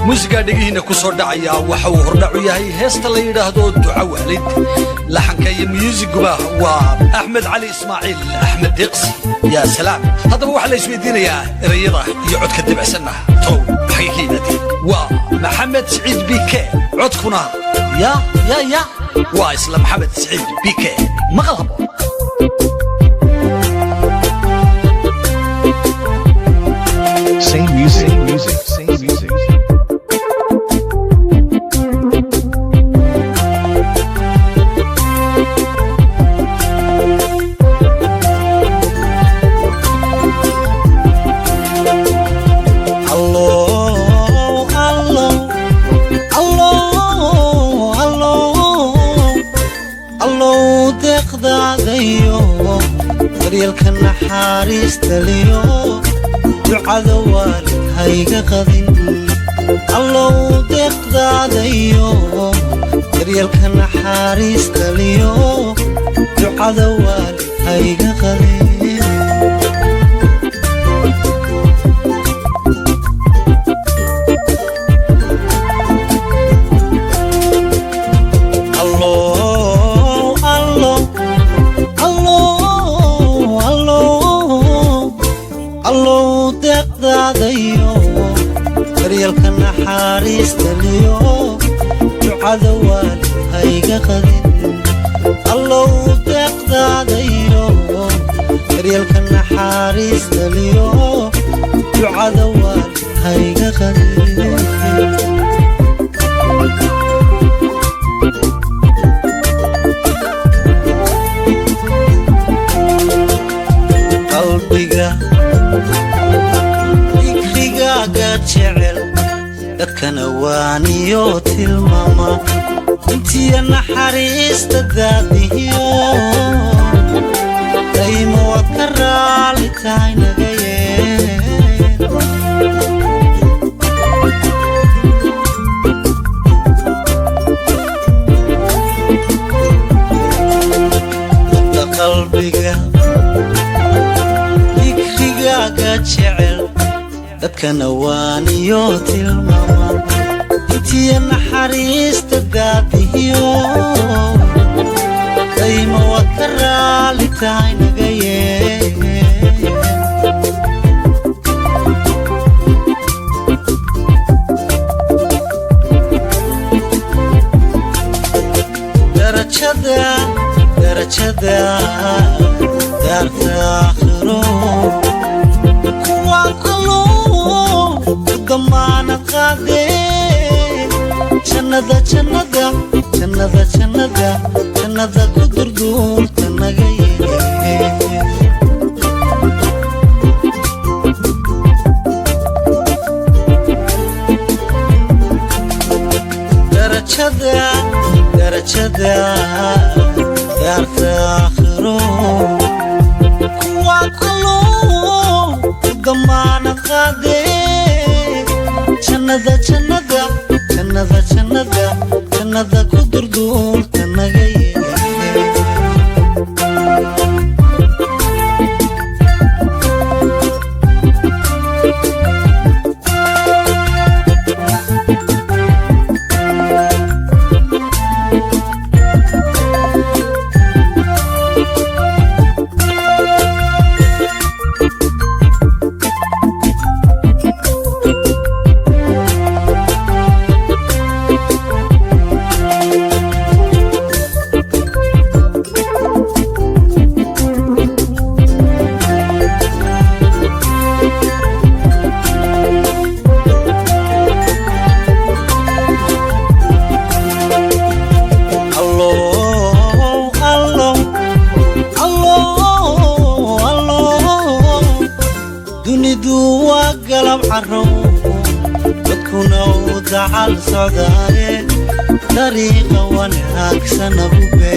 موسيقى دقيقة كسر دعيا وحور دعيا هي هست اللي يرهدو الدعاء والد لحن كي ميوزك وأحمد علي إسماعيل أحمد يقصي يا سلام هذا هو حليش بيدينا يا رياضة يقعد كتب سنة تو حقيقي ندي ومحمد سعيد بيكي عدكنا يا واسلام محمد سعيد بيكي مغلب Same music. daryeelka naxariista liyo ducada waalidkayga qadin allow deeqdaadayo daryeelka naxariista liyo ducada waalidkayga qadin daryeelka naxariista liyo ducada waalidkayga qadin allow deeqdaadayo daryeelka naxariista liyo ducada waalidkayga qadin qalbiga jecel dadkana waaniyo tilmaama intiya naxariista daadiyo daymo waad ka raali tahay naga yeel dadka qalbiga dikrigaaga jecel dadkana waaniyo tilmaama intiya naxariista daadiyo daymo waad ka raali tahay naga yeel darajada daarta aakhiro kuwaan damaana qaade jannada ku durduurta naga yeel darajada daarta aakhiro kuwaan damaana qaade jannada ku durduurta naga yeel dunidu waa galab carrow dadkuna u dacal socdaale dariiqa wanaagsana bube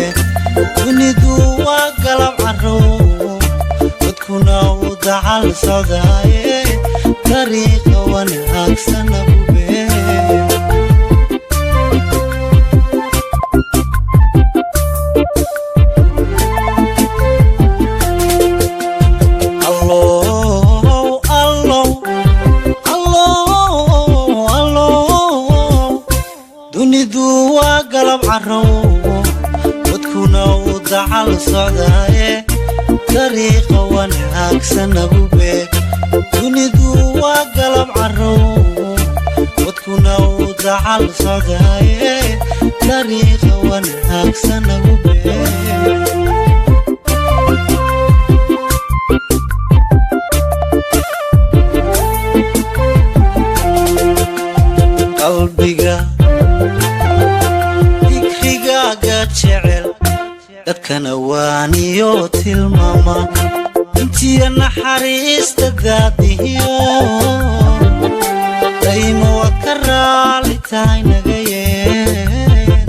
dunidu waa galab carrow dadkuna u dacal socdaale dariiqa wanaagsana bube galab carrow wadkuna uu dacal socdaaye dariiqa wanaagsan nagu beeg dunidu waa galab carrow wadkuna uu dacal socdaaye dariiqa wanaagsan nagu beeg qalbiga dikrigaaga jecel dadkana waaniyo tilmaama intiya naxariista daadihiyo daymo waad ka raali tahay naga yeen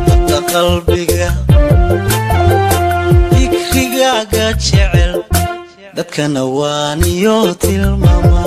dadka qalbiga dikrigaaga jecel dadkana waaniyo tilmaama